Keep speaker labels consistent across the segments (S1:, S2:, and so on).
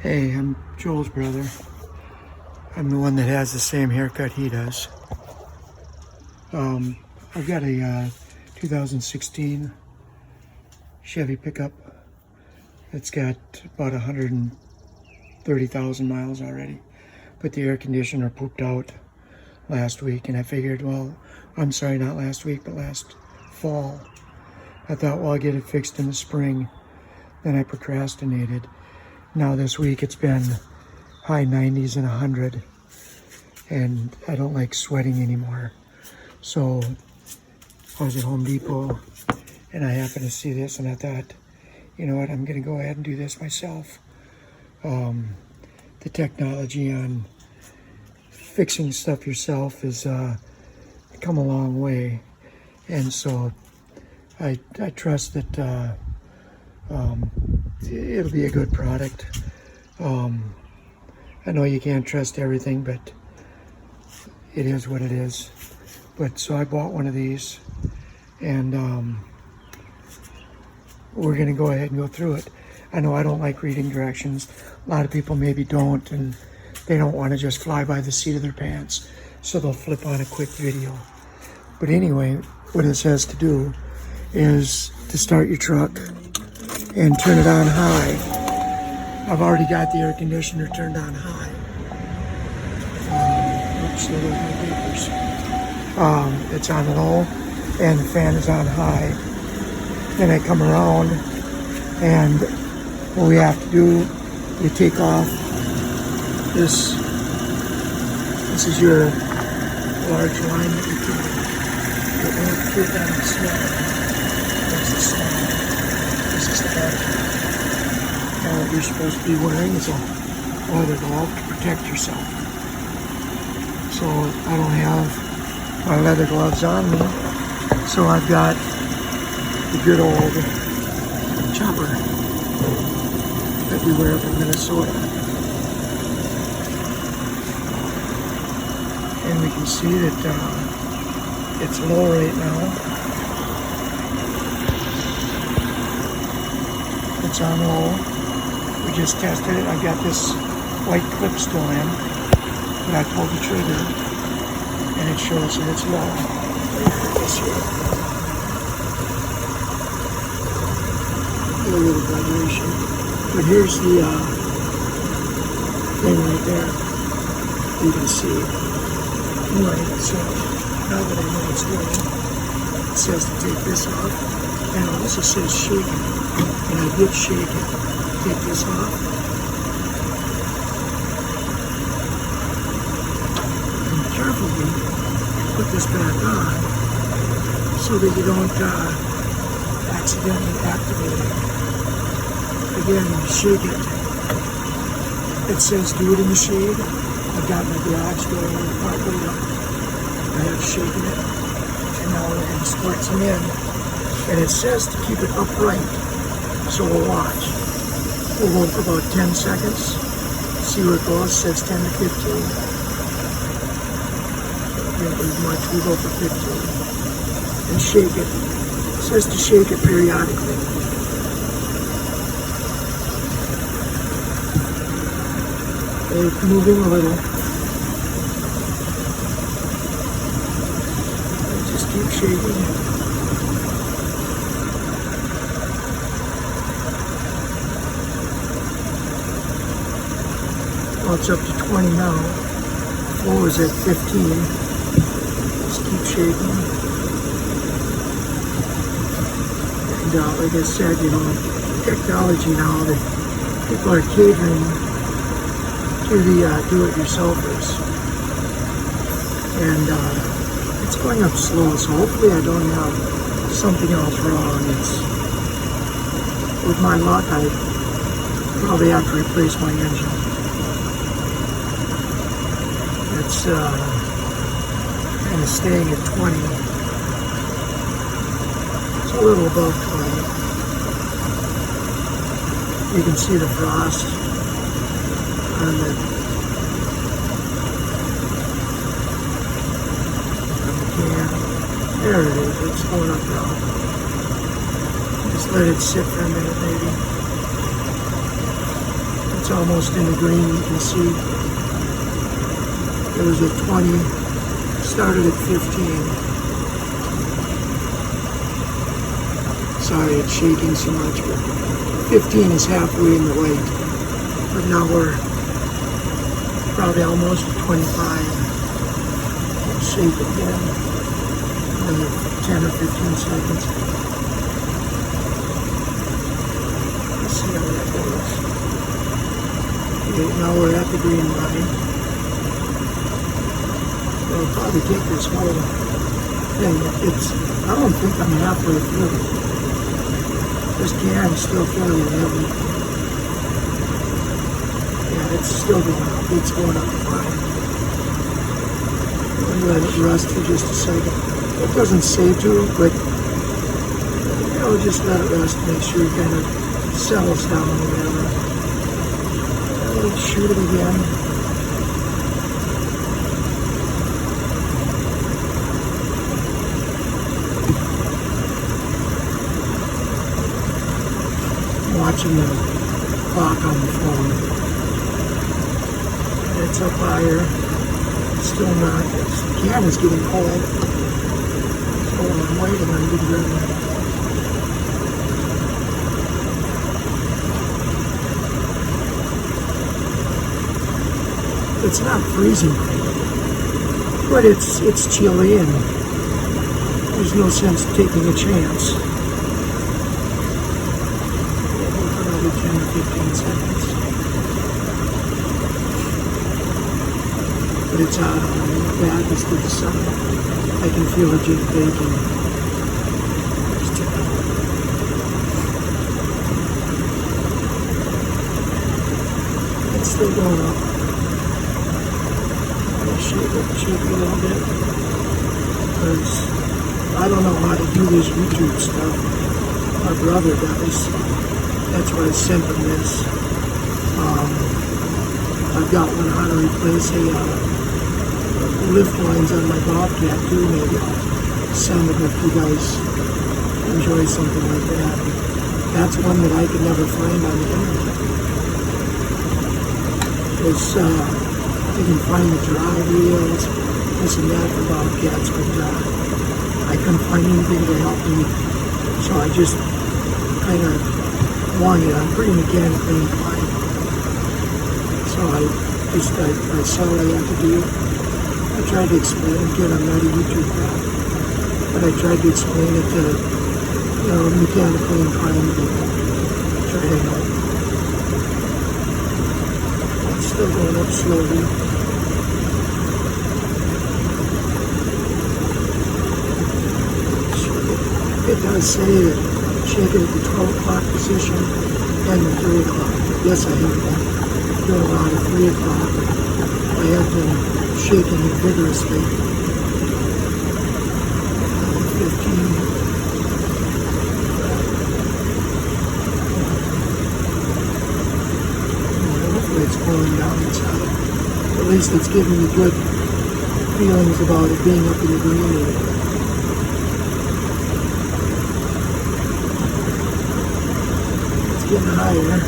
S1: Hey, I'm Joel's brother. I'm the one that has the same haircut he does. I've got a 2016 Chevy pickup. It's got about 130,000 miles already. But the air conditioner pooped out last week, and I figured, well, I'm sorry, not last week, but last fall. I thought, well, I'll get it fixed in the spring. Then I procrastinated. Now this week it's been high 90s and 100, and I don't like sweating anymore. So I was at Home Depot and I happened to see this, and I thought, you know what, I'm gonna go ahead and do this myself. The technology on fixing stuff yourself has come a long way, and so I trust that it'll be a good product. I know you can't trust everything, but it is what it is. But so I bought one of these, and we're gonna go ahead and go through it. I know I don't like reading directions. A lot of people maybe don't, and they don't want to just fly by the seat of their pants, so they'll flip on a quick video. But anyway, what it says to do is to start your truck and turn it on high. I've already got the air conditioner turned on high. Oops, there goes my papers. It's on low, and the fan is on high. Then I come around, and what we have to do, you take off this. This is your large line that you can put on the snow. That's the snow. This is the battery. And what you're supposed to be wearing is a leather glove to protect yourself. So I don't have my leather gloves on me, so I've got the good old chopper that we wear from Minnesota. And we can see that it's low right now. It's on low. We just tested it. I've got this white clip still in, but I pulled the trigger and it shows that it's low. This here. A little vibration. But here's the thing right there. You can see. Anyway, so now that I know it's low, it says to take this off, and it also says shake it. And I did shake it. Take this off. And carefully put this back on so that you don't accidentally activate it. Again, shake it. It says do it in the shade. I've got my garage door partway up. I have shaken it. And now we're going to squirt some in. And it says to keep it upright. So we'll watch. We'll go for about 10 seconds. See where it goes. It says 10 to 15. Can't leave much. We go for 15. And shake it. It says to shake it periodically. It's moving a little. Just keep shaking it. Well, it's up to 20 now. Floor is at 15. Just keep shaking. And like I said, you know, technology now that people are catering to the do-it-yourselfers. And it's going up slow, so hopefully I don't have something else wrong. It's, with my luck, I probably have to replace my engine. It's kind of staying at 20. It's a little above 20. You can see the frost on the can. There it is. It's going up now. Just let it sit for a minute, maybe. It's almost in the green, you can see. There was a 20, started at 15. Sorry it's shaking so much, but 15 is halfway in the white. But now we're probably almost at 25. Shake again. Another 10 or 15 seconds. Let's see how that goes. Okay, now we're at the green line. I'll probably take this whole thing. I don't think I'm halfway through. This can is still fairly heavy. Yeah, it's still going up. It's going up fine. I'm going to let it rest for just a second. It doesn't say to, but just let it rest. Make sure it kind of settles down or whatever. Let's shoot it again. Watching the clock on the phone. It's up higher. It's still not. The can is getting cold. So I'm waiting on good ready. It's not freezing, but it's chilly and there's no sense taking a chance. 10 or 15 seconds. But it's hot on the back is to the sun. I can feel it just baking. It's still going up. I'll shake it a little bit. Because I don't know how to do this YouTube stuff. My brother does. That's why I sent them this. I've got one how to replace a lift lines on my Bobcat too. Maybe I'll send them if you guys enjoy something like that. That's one that I could never find on the internet. Because you can find the drive wheels, this and that for Bobcats, but I couldn't find anything to help me. So I just kind of wanted. I'm pretty mechanically inclined. So I saw what I had to do. I tried to explain it. Again, I'm not a YouTube guy. But I tried to explain it to, mechanically inclined people. Try to help. It's still going up slowly. It does say that shake it at the 12 o'clock position and the 3 o'clock. Yes, I have been doing a lot at 3 o'clock. I have been shaking it vigorously. 15. Hopefully it's cooling down inside. At least it's giving me good feelings about it being up in the green area. Getting higher.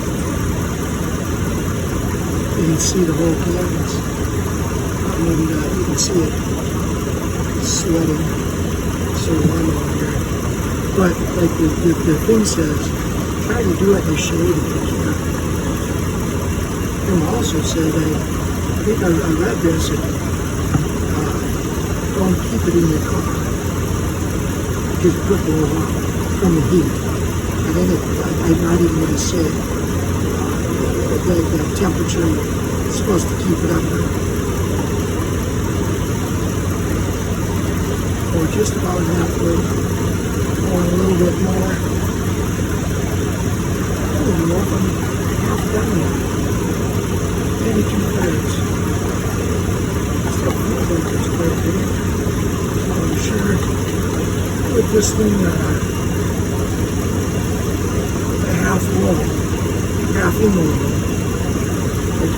S1: You can see the whole canvas. Maybe not. You can see it sweating. It's so warm over here. But like the thing says, try to do it in the shade if you can. And also said, I think I read this, and don't keep it in your car because it could blow up from the heat. I think I'm not even going to say the temperature is supposed to keep it under. Or just about halfway, or a little bit more. I don't know if I'm half done yet. Maybe 2/3. Still feels like it's quite big. So I'm sure with this thing, half full, half in the wall. Like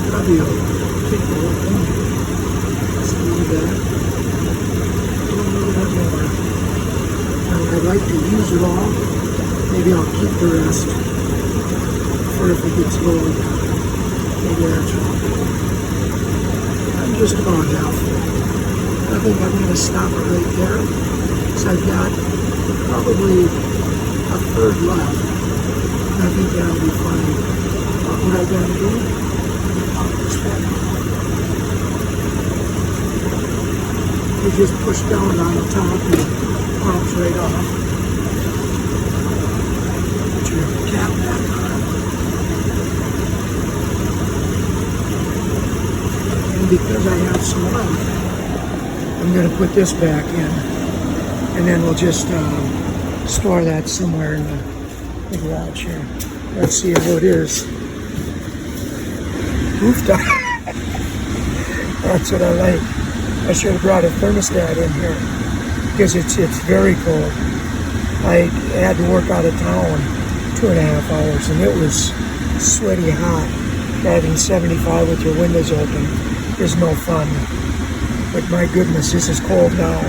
S1: probably I'll take the whole thing. Just a little bit. A little bit more. I'd like to use it all. Maybe I'll keep the rest for if it gets low. Maybe that's wrong. I'm just about half. I think I'm going to stop it right there. So I've got probably a third left. I think that'll be fine. What I gotta do, pop this back. You just push down on the top and it pops right off. Put your cap back on. And because I have some left, I'm gonna put this back in. And then we'll just store that somewhere in the garage here. Let's see how it is. Rooftop. That's what I like. I should have brought a thermostat in here because it's very cold. I had to work out of town 2.5 hours and it was sweaty hot. Driving 75 with your windows open is no fun. But my goodness, this is cold now.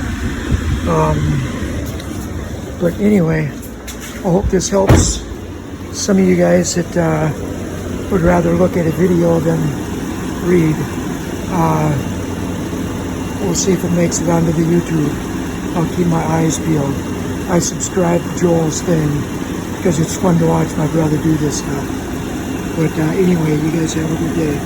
S1: But anyway, I hope this helps some of you guys that would rather look at a video than read. We'll see if it makes it onto the YouTube. I'll keep my eyes peeled. I subscribe to Joel's thing because it's fun to watch my brother do this stuff. But anyway, you guys have a good day.